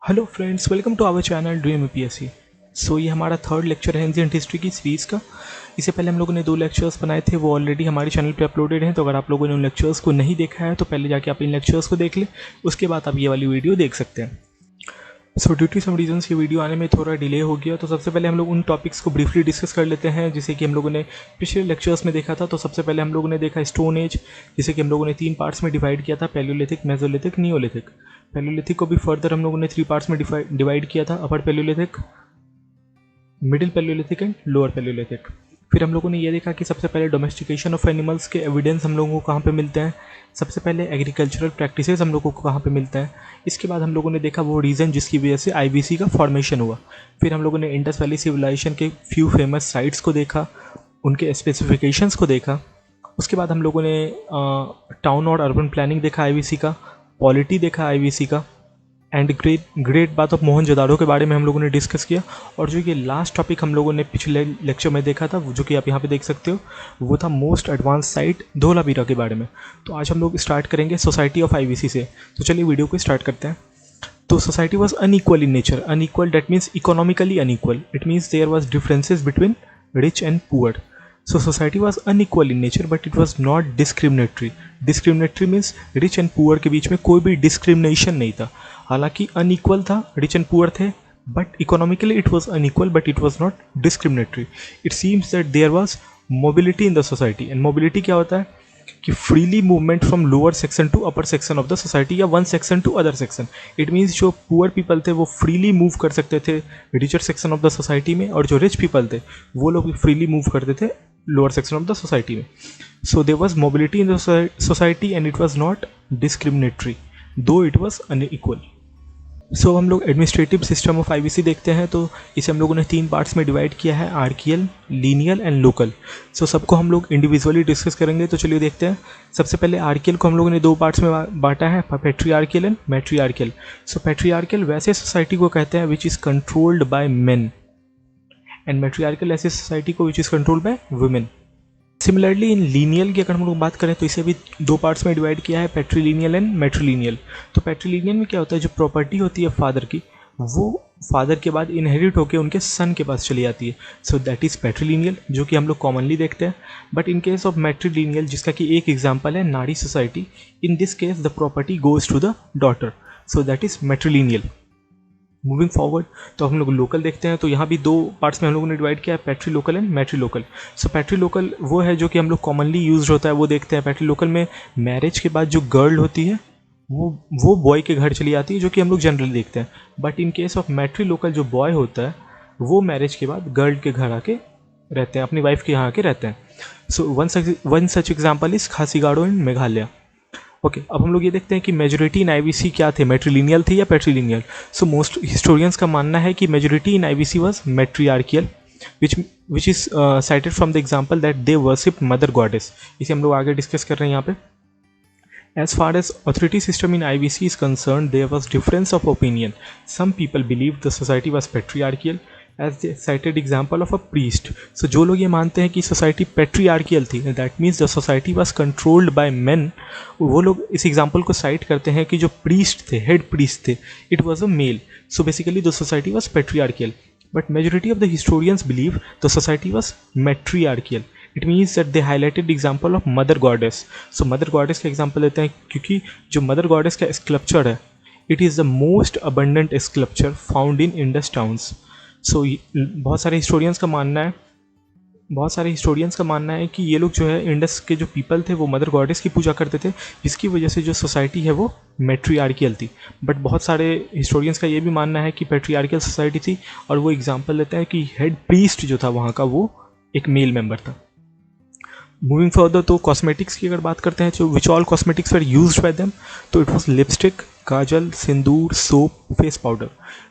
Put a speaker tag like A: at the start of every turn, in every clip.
A: Hello friends, welcome to our channel dream UPSC. So ये हमारा third lecture है ancient history की series का। इससे पहले हम लोगों ने 2 लेक्चर्स बनाए थे, वो ऑलरेडी हमारे चैनल पे अपलोडेड हैं। तो अगर आप लोगों ने उन लेक्चर्स को नहीं देखा है तो पहले जाके आप इन लेक्चर्स को देख लें, उसके बाद आप ये वाली वीडियो देख सकते हैं। So due to some reasons ये वीडियो आने में थोड़ा डिले हो गया। तो सबसे पहले हम लोग उन टॉपिक्स को ब्रीफली डिस्कस कर लेते हैं जिसे कि हम लोगों ने पिछले लेक्चर्स में देखा था। तो सबसे पहले हम लोगों ने देखा स्टोन एज, जिसे कि हम लोगों ने 3 पार्ट्स में डिवाइड किया था, पैलियोलिथिक, मेसोलिथिक, नियोलिथिक। पैलियोलिथिक को भी फर्दर हम लोगों ने 3 पार्ट्स में डिवाइड किया था, अपर Palaeolithic, middle Palaeolithic and lower Palaeolithic. फिर हम लोगों ने ये देखा कि सबसे पहले डोमेस्टिकेशन ऑफ एनिमल्स के एविडेंस हम लोगों को कहाँ पे मिलते हैं, सबसे पहले एग्रीकल्चरल प्रैक्टिसेस हम लोगों को कहाँ पे मिलते हैं। इसके बाद हम लोगों ने देखा वो रीज़न जिसकी वजह से आईवीसी का फॉर्मेशन हुआ। फिर हम लोगों ने इंडस वैली सिविलाइजेशन के फ्यू फेमस साइट्स को देखा, उनके स्पेसिफिकेशंस को देखा। उसके बाद हम लोगों ने टाउन और अर्बन प्लानिंग देखा आईवीसी का, पॉलिटी देखा आईवीसी का, एंड ग्रेट बात ऑफ मोहनजोदाड़ो के बारे में हम लोगों ने डिस्कस किया। और जो ये लास्ट टॉपिक हम लोगों ने पिछले लेक्चर में देखा था, जो कि आप यहाँ पे देख सकते हो, वो था मोस्ट एडवांस साइट धोलावीरा के बारे में। तो आज हम लोग स्टार्ट करेंगे सोसाइटी ऑफ आईवीसी से। तो चलिए वीडियो को स्टार्ट करते हैं। तो society was unequal in nature. Unequal that means economically unequal. It means there was differences between rich and poor. So society was unequal in nature, but it was not discriminatory. Discriminatory means rich and poor के बीच में कोई भी discrimination नहीं था। हालांकि unequal था, rich and poor थे, but economically it was unequal, but it was not discriminatory. It seems that there was mobility in the society, and mobility क्या होता है कि freely movement from lower section to upper section of the society या one section to other section. It means जो poor people थे वो freely move कर सकते थे richer section of the society में, और जो rich people थे वो लोग freely move करते थे lower section of the society में. So there was mobility in the society and it was not discriminatory, though it was unequal. So हम लोग एडमिनिस्ट्रेटिव सिस्टम ऑफ आईवीसी देखते हैं। तो इसे हम लोगों ने 3 पार्ट्स में डिवाइड किया है, आर्कियल, लीनियल एंड लोकल। सो सबको हम लोग इंडिविजुअली डिस्कस करेंगे। तो चलिए देखते हैं। सबसे पहले आर्कियल को हम लोगों ने 2 पार्ट्स में बांटा है, patriarchal and matriarchal. So patriarchal वैसे सोसाइटी को कहते हैं which is controlled by men, and matriarchal ऐसी सोसाइटी को which is controlled by women. Similarly in lineal की अगर हम लोग बात करें तो इसे भी 2 पार्ट्स में डिवाइड किया है, पैट्रीलिनियल एंड मैट्रीलिनियल। तो पैट्रीलिनियल में क्या होता है, जो प्रॉपर्टी होती है फादर की, वो फादर के बाद इनहेरिट होकर उनके सन के पास चली जाती है। सो दैट इज़ पैट्रीलिनियल, जो कि हम लोग कॉमनली देखते हैं। But in case of matrilineal, जिसका कि एक एग्जाम्पल है नारी society, in this case the property goes to the daughter. So that is matrilineal. Moving forward तो हम लोग लोकल देखते हैं। तो यहाँ भी 2 पार्ट्स में हम लोगों ने डिवाइड किया है, patrilocal and matrilocal. So patrilocal वो है जो कि हम लोग कॉमनली यूज होता है, वो देखते हैं। पैट्री लोकल में मैरिज के बाद जो गर्ल होती है वो बॉय के घर चली जाती है, जो कि हम लोग जनरली देखते हैं। But in case of matrilocal, जो बॉय होता है वो मैरिज के बाद गर्ल के घर आके रहते हैं, अपनी वाइफ के यहाँ आके रहते हैं। सो one such example is खासीगाड़ो in Meghalaya. Okay, अब हम लोग ये देखते हैं कि मेजोरिटी इन आईवीसी क्या थे, मैट्रीलिनियल थे या पैट्रीलिनियल। सो मोस्ट हिस्टोरियंस का मानना है कि majority in IVC was matriarchal, which is cited from the example that they worship mother goddess. इसे हम लोग आगे डिस्कस कर रहे हैं यहाँ पे। As far as authority system in IVC is concerned, there was difference of opinion. Some people believed the society was patriarchal, as they cited example of a priest. So जो लोग ये मानते हैं कि सोसाइटी पेट्रियार्कियल थी, that means the society was controlled by main, वो लोग इस एग्जाम्पल को साइट करते हैं कि जो प्रीस्ट थे, हेड प्रीस्ट थे, it was a male. So basically the society was patriarchal, but majority of the historians believe the society was matriarchal. It means that they highlighted example of mother goddess. So mother goddess का example लेते हैं, क्योंकि जो mother goddess का sculpture है, it is the most abundant sculpture found in Indus towns. So बहुत सारे historians का मानना है कि ये लोग जो है इंडस के जो पीपल थे वो मदर गॉडेस की पूजा करते थे, जिसकी वजह से जो सोसाइटी है वो मैट्रियार्कियल थी। बट बहुत सारे हिस्टोरियंस का ये भी मानना है कि पैट्रियार्कियल सोसाइटी थी, और वो एग्जाम्पल लेता है कि हेड प्रीस्ट जो था वहाँ का वो एक मेल मेंबर था। मूविंग फर्दर तो कॉस्मेटिक्स की अगर बात करते हैं, तो which all cosmetics were used by them, तो it was lipstick, kajal, sindoor, soap, face powder.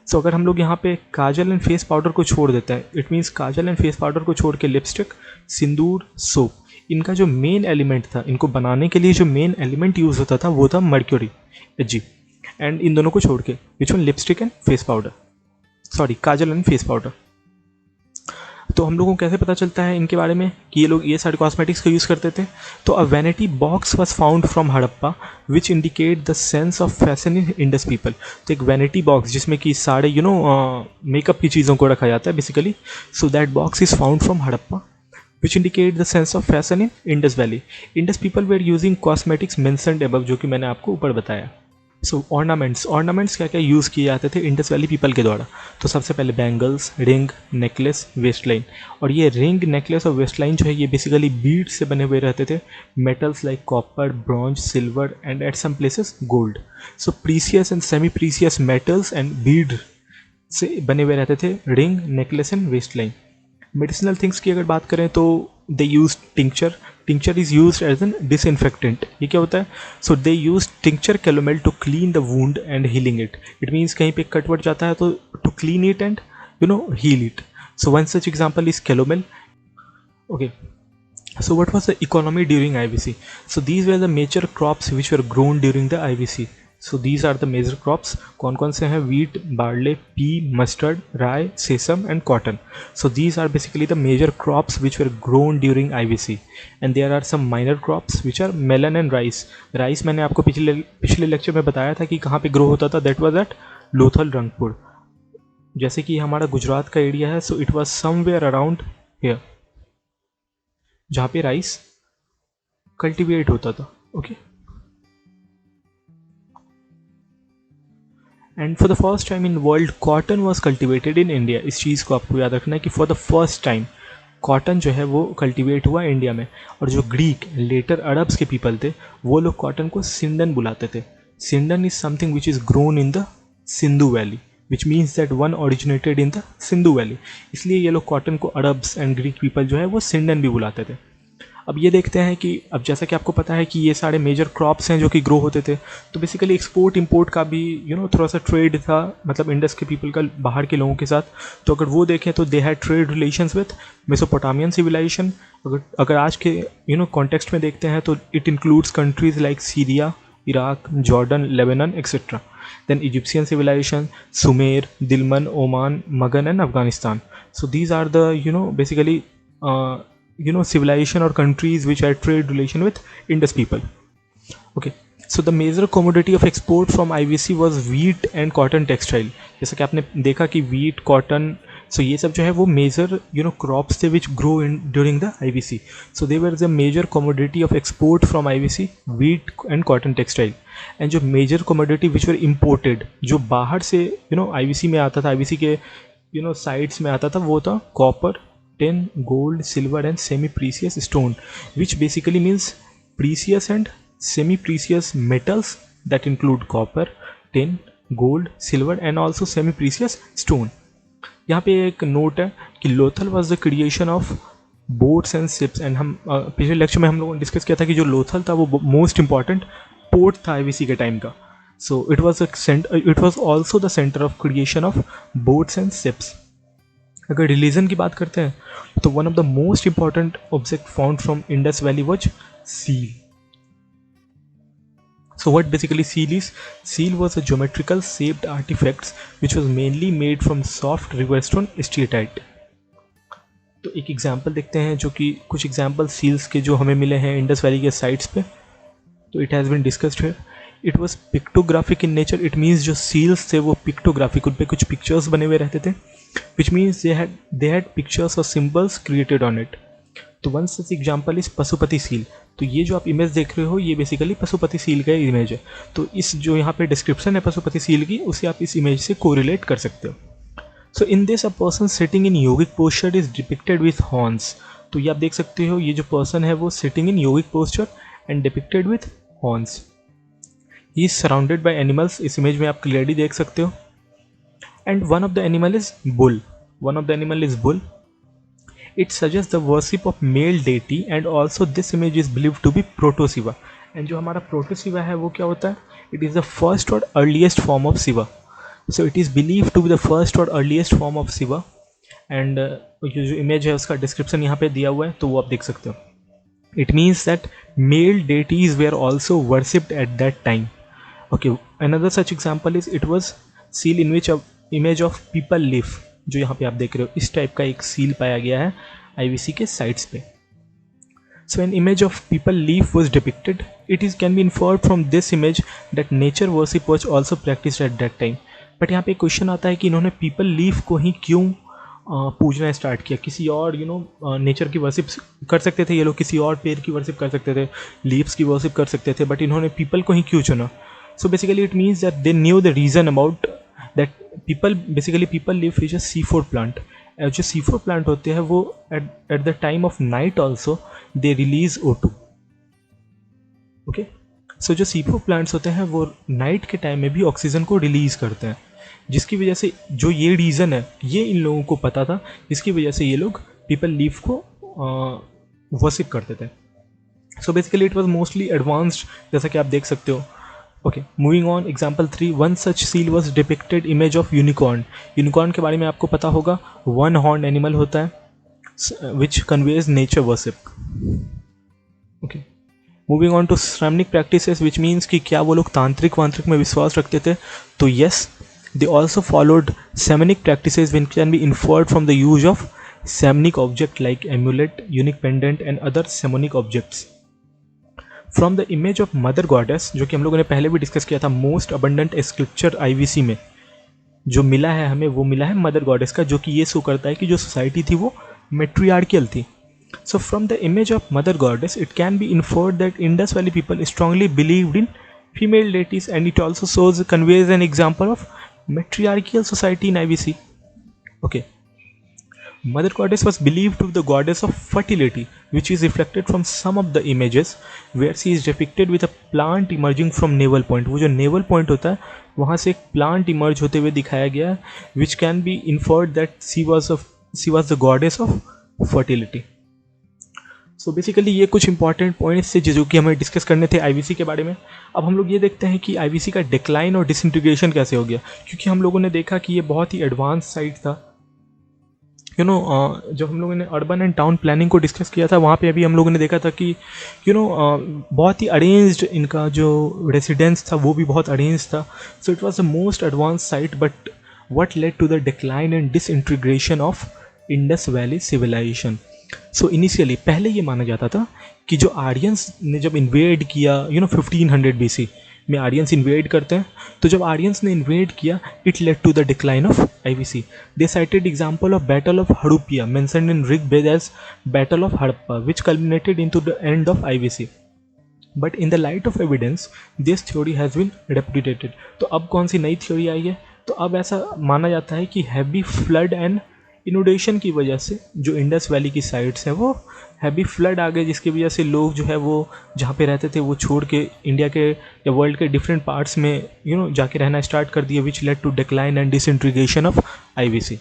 A: So अगर हम लोग यहाँ पे काजल एंड फेस पाउडर को छोड़ देते हैं, it means Kajal and face powder को छोड़ के लिपस्टिक, सिंदूर, सोप, इनका जो मेन एलिमेंट था, इनको बनाने के लिए जो मेन एलिमेंट यूज होता था वो था मर्क्यूरी, जी। एंड इन दोनों को छोड़ के which one, lipstick and face powder, sorry Kajal and face powder. तो हम लोगों को कैसे पता चलता है इनके बारे में कि ये लोग ये सारे कॉस्मेटिक्स का यूज़ करते थे? तो अ vanity box was found from Harappa which indicate the sense of fashion in Indus people. तो एक वैनिटी बॉक्स जिसमें कि सारे मेकअप की चीज़ों को रखा जाता है basically, so that box is found from Harappa which indicate the sense of fashion in Indus Valley. Indus people were using cosmetics mentioned above, जो कि मैंने आपको ऊपर बताया। सो ऑर्नामेंट्स क्या क्या यूज़ किए जाते थे इंडस वैली पीपल के द्वारा? तो सबसे पहले bangles, ring, necklace, waist line. और ये रिंग, नेकलेस और वेस्ट लाइन जो है ये बेसिकली बीड से बने हुए रहते थे, metals like copper, bronze, silver and at some places gold. So precious and semi precious metals and bead से बने हुए रहते थे ring, necklace and waist line. Medicinal things की अगर बात करें तो they use tincture is use as an disinfectant. ये क्या होता है? So they use tincture calomel to clean the wound and healing it. It means कहीं पे कट वट जाता है तो to clean it and heal it. So one such example is calomel. Okay, so what was the economy during IVC? So these were the major crops which were grown during the IVC. So these are the major crops. कौन कौन से हैं? wheat, barley, pea, mustard, rye, sesame and cotton. So these are basically the major crops which were grown during IVC. And there are some minor crops which are melon and rice. Rice मैंने आपको पिछले lecture में बताया था कि कहाँ पे grow होता था, that was at Lothal Rangpur. जैसे कि हमारा गुजरात का एरिया है, so it was somewhere around here जहाँ पे राइस कल्टीवेट होता था। Okay, and for the first time in world cotton was cultivated in India. इस चीज़ को आपको याद रखना है कि for the first time cotton जो है वो कल्टीवेट हुआ इंडिया में। और जो ग्रीक लेटर अरब्स के पीपल थे वो लोग कॉटन को सिंडन बुलाते थे। Sindon is something which is grown in the Sindhu valley, which means that one originated in the Sindhu valley. इसलिए ये लोग कॉटन को अरब्स एंड ग्रीक पीपल जो है वो सिंडन भी बुलाते थे। अब ये देखते हैं कि अब जैसा कि आपको पता है कि ये सारे मेजर क्रॉप्स हैं जो कि ग्रो होते थे, तो बेसिकली एक्सपोर्ट इंपोर्ट का भी थोड़ा सा ट्रेड था, मतलब इंडस के पीपल का बाहर के लोगों के साथ। तो अगर वो देखें तो they had trade relations with Mesopotamian civilisation. अगर आज के कॉन्टेक्स्ट में देखते हैं तो it includes countries like Syria, Iraq, Jordan, Lebanon et cetera. then Egyptian civilization, Sumer, Dilmun, Oman, Magan and Afghanistan. So these are the basically civilization or countries which had trade relation with Indus people. Okay, so the major commodity of export from IVC was wheat and cotton textile. जैसा कि आपने देखा कि wheat, cotton, so ये सब जो है वो major crops थे which grow in during the IVC. So they were the major commodity of export from IVC, wheat and cotton textile. And जो major commodity which were imported, जो बाहर से IVC में आता था, IVC के sites में आता था, वो था copper, tin, gold, silver and semi precious stone, which basically means precious and semi precious metals that include copper, tin, gold, silver and also semi precious stone. यहाँ पे एक नोट है कि Lothal was the creation of boats and ships. And हम पिछले lecture में हम लोगों ने डिस्कस किया था कि जो लोथल था वो मोस्ट इंपॉर्टेंट पोर्ट था IVC के टाइम का। सो it was also the centre of creation of boats and ships. अगर रिलीजन की बात करते हैं तो one of the most important object found from Indus valley was seal. So what basically seal is? Seal was a geometrical shaped artifacts which was mainly made from soft river stone steatite. तो एक example देखते हैं जो कि कुछ example seals के जो हमें मिले हैं इंडस वैली के साइट्स पे। तो it has been discussed here. It was pictographic in nature. It means जो सील्स थे वो पिक्टोग्राफिक, उन पर कुछ पिक्चर्स बने हुए रहते थे, which means they had pictures और सिम्बल्स क्रिएटेड ऑन इट। तो one such example is Pashupati seal. तो ये जो आप इमेज देख रहे हो ये बेसिकली पशुपति सील का इमेज है। तो इस जो यहाँ पे डिस्क्रिप्शन है पशुपति सील की, उसे आप इस इमेज से कोरिलेट कर सकते हो। So in this a person sitting in yogic posture is depicted with horns. तो ये आप देख सकते हो, ये जो पर्सन है वो sitting in yogic posture and depicted with horns. He is surrounded by animals. इस इमेज में आप क्लियरली देख सकते हो। And one of the animal is bull. One of the animal is bull. It suggests the worship of male deity and also this image is believed to be Proto-Shiva. And जो हमारा Proto-Shiva है वो क्या होता है? It is the first or earliest form of Shiva. So it is believed to be the first or earliest form of Shiva. And जो image है उसका description यहाँ पे दिया हुआ है तो वो आप देख सकते हो. It means that male deities were also worshipped at that time. Okay, another such example is it was seal in which a image of people live. जो यहाँ पे आप देख रहे हो इस टाइप का एक सील पाया गया है आईवीसी के साइड्स पे. So an image of people leaf was depicted. It is can be inferred from this image that nature worship was also practiced at that time. But यहाँ पे क्वेश्चन आता है कि इन्होंने पीपल लीफ को ही क्यों पूजना स्टार्ट किया. किसी और नेचर की वर्शिप कर सकते थे ये लोग, किसी और पेड़ की वर्शिप कर सकते थे, लीव्स की वर्शिप कर सकते थे, बट इन्होंने पीपल को ही क्यों चुना. So basically it means that they knew the reason about that peepal leaf is a C4 plant. जो C4 प्लांट होते हैं वो at the time of night also they release O2. Okay, so जो C4 प्लांट्स होते हैं वो night के time में भी ऑक्सीजन को रिलीज करते हैं, जिसकी वजह से जो ये रीज़न है ये इन लोगों को पता था, जिसकी वजह से ये लोग पीपल लीफ को वर्शिप करते थे. सो basically it was mostly advanced, जैसा कि आप देख सकते हो. Okay, moving on. Example 3, one such seal was depicted image of unicorn. Unicorn के बारे में आपको पता होगा, वन हॉर्न एनिमल होता है which conveys nature worship. Okay, moving on to shramanic practices, which means कि क्या वो लोग तांत्रिक वांत्रिक में विश्वास रखते थे. तो yes, they also followed shamanic practices which can be inferred from the use of shamanic object like amulet, unique pendant and other shamanic objects. From the image of mother goddess, जो कि हम लोगों ने पहले भी डिस्कस किया था, most abundant scripture IVC में जो मिला है हमें वो मिला है मदर गॉडेस का, जो कि ये शो करता है कि जो सोसाइटी थी वो मेट्रियार्कियल थी. So from the image of mother goddess it can be inferred that Indus Valley people strongly believed in female deities, and it also conveys an example of matriarchal society in IVC. Okay, mother goddess was believed to be the goddess of fertility, which is reflected from some of the images where she is depicted with a plant emerging from navel point. वो जो navel point होता है वहाँ से एक plant emerge होते हुए दिखाया गया है, which can be inferred that she was the goddess of fertility. So basically ये कुछ इंपॉर्टेंट पॉइंट्स थे जो कि हमें डिस्कस करने थे आईवीसी के बारे में. अब हम लोग ये देखते हैं कि आईवीसी का डिक्लाइन और डिसइंटीग्रेशन कैसे हो गया, क्योंकि हम लोगों ने देखा कि ये बहुत ही एडवांस साइट था. जब हम लोगों ने अर्बन एंड टाउन प्लानिंग को डिस्कस किया था वहाँ पे अभी हम लोगों ने देखा था कि बहुत ही अरेंज्ड इनका जो रेसिडेंस था वो भी बहुत अरेंज था. So it was the most advance site, but what led to the decline and disintegration of Indus valley civilisation. So initially पहले ये माना जाता था कि जो आर्यंस ने जब इन्वेड किया 1500 BC में आर्यंस इन्वेड करते हैं, तो जब आर्यंस ने इन्वेड किया it led to the decline of IVC. They cited example of battle of Harappa mentioned in Rigveda as battle of Harappa which culminated into the end of IVC. But in the light of evidence this theory has been repudiated. तो अब कौन सी नई theory आई है, तो अब ऐसा माना जाता है कि हैवी फ्लड एंड इनोडेशन की वजह से जो इंडस वैली की साइड्स हैं वो हैवी फ्लड आ गए, जिसकी वजह से लोग जो है वो जहाँ पे रहते थे वो छोड़ के इंडिया के या वर्ल्ड के डिफरेंट पार्ट्स में जाके रहना स्टार्ट कर दिए, which led to decline and disintegration of IVC.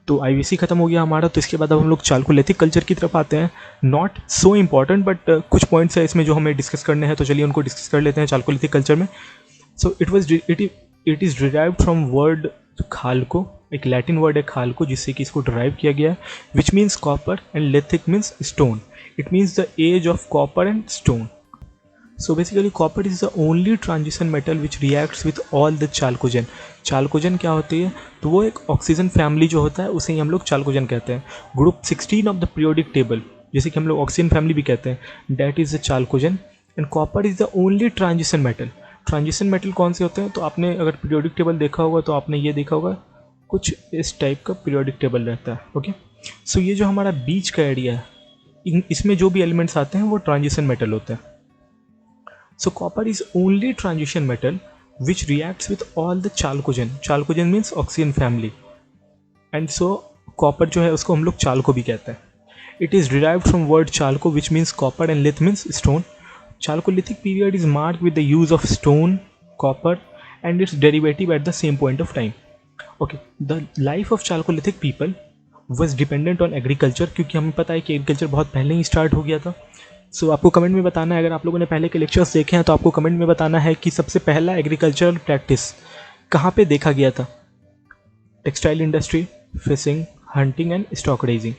A: तो आईवीसी खत्म हो गया हमारा. तो इसके बाद अब हम लोग चालकोलिथिक कल्चर की तरफ आते हैं. नॉट सो इम्पॉर्टेंट बट कुछ पॉइंट्स है इसमें जो हमें डिस्कस करने हैं, तो चलिए उनको डिस्कस कर लेते हैं चालकोलिथिक कल्चर में. So it is derived from word खालको, एक लैटिन वर्ड है खालको, जिससे कि इसको डिराइव किया गया है, which means copper and lithic means stone. It means the age of copper and stone. So basically copper is the only transition metal which reacts with all the chalcogen. Chalcogen क्या होती है, तो वो एक oxygen family जो होता है उसे ही हम लोग चालकोजन कहते हैं. Group 16 of the periodic table, जैसे कि हम लोग ऑक्सीजन फैमिली भी कहते हैं, that is the चालकोजन. And copper is the only transition metal. Transition metal कौन से होते हैं, तो आपने अगर पीरियोडिक टेबल देखा होगा तो आपने ये देखा होगा कुछ इस टाइप का पीरियोडिक टेबल रहता है. ओके, सो ये जो हमारा बीच का एरिया है इसमें जो भी एलिमेंट्स आते हैं वो ट्रांजिशन मेटल होते हैं. So copper is only transition metal which reacts with all the chalcogen. Chalcogen means oxygen family, and so copper जो है उसको हम लोग चालको भी कहते हैं. It is derived from word chalco which means copper and lith means stone. Chalcolithic period is marked with the use of stone, copper and its derivative at the same point of time. Okay, the life of Chalcolithic people was dependent on agriculture, क्योंकि हमें पता है कि agriculture बहुत पहले ही start हो गया था. सो आपको कमेंट में बताना है, अगर आप लोगों ने पहले के लेक्चर्स देखे हैं तो आपको कमेंट में बताना है कि सबसे पहला एग्रीकल्चरल प्रैक्टिस कहाँ पे देखा गया था. Textile industry, fishing, hunting and stock raising.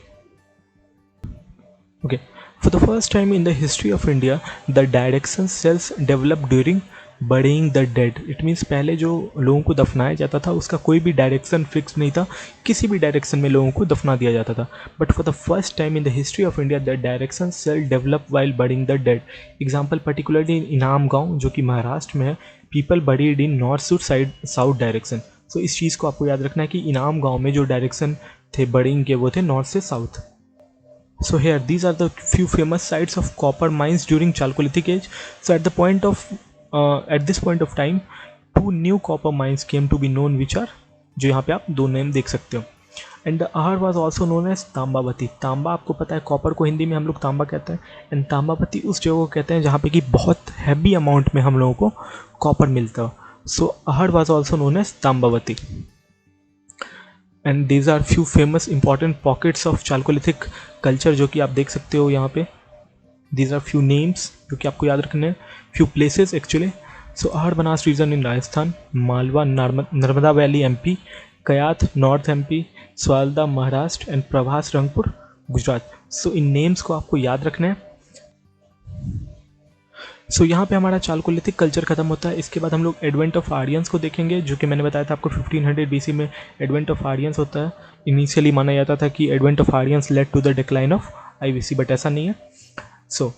A: Okay, for the first time in the history of India, the dissection cells developed during बरीइंग the dead, it means पहले जो लोगों को दफनाया जाता था उसका कोई भी डायरेक्शन फिक्स नहीं था, किसी भी डायरेक्शन में लोगों को दफना दिया जाता था। But for the first time in the history of India that direction self develop while burying the dead. Example particularly in Inamgaon जो कि महाराष्ट्र में है, people buried in north to south direction. So इस चीज़ को आपको याद रखना है कि इनाम गाँव में जो डायरेक्शन थे बरीइंग के वो थे नॉर्थ से south. So here these are the few famous sites of copper mines during Chalcolithic age. So at this point of time, two new copper mines came to be known, which are, जो यहाँ पे आप दो name देख सकते हो। And the Ahar was also known as Tambavati. तांबा आपको पता है कॉपर को हिंदी में हम लोग तांबा कहते हैं, एंड तांबावती उस जगह को कहते हैं जहाँ पे कि बहुत हैवी अमाउंट में हम लोगों को कॉपर मिलता हो। So Ahar was also known as Tambavati. And these are few famous important pockets of chalcolithic culture जो कि आप देख सकते हो यहाँ पे। दीज आर फ्यू नेम्स जो कि आपको याद रखने हैं, few places actually. So Ahar Banas region in Rajasthan, Malwa Narmada valley MP, Kayatha north MP, Swalda Maharashtra and Prabhas Rangpur Gujarat. So इन नेम्स को आपको याद रखना है। सो यहाँ पे हमारा चालकोलिथिक कल्चर खत्म होता है। इसके बाद हम लोग एडवेंट ऑफ आर्यंस को देखेंगे, जो कि मैंने बताया था आपको 1500 BC में एडवेंट ऑफ आर्यंस होता है। इनिशियली माना जाता था कि advent of Aryans led to the decline of IVC, but ऐसा नहीं है। सो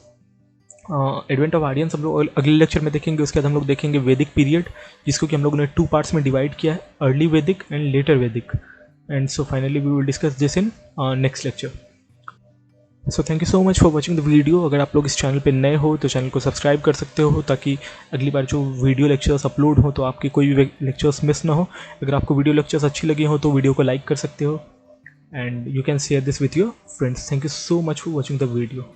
A: एडवेंट ऑफ आर्यंस हम लोग अगले लेक्चर में देखेंगे। उसके बाद हम लोग देखेंगे वैदिक पीरियड, जिसको कि हम लोगों ने 2 पार्ट्स में डिवाइड किया है, early Vedic and later Vedic. And so finally we will discuss this in next lecture. So thank you so much for watching the video. अगर आप लोग इस चैनल पे नए हो तो चैनल को सब्सक्राइब कर सकते हो, ताकि अगली बार जो वीडियो लेक्चर्स अपलोड हो तो आपकी कोई भी लेक्चर्स मिस ना हो। अगर आपको वीडियो लेक्चर्स अच्छी लगी हो तो वीडियो को लाइक कर सकते हो, and you can share this with your friends. Thank you so much for watching the video.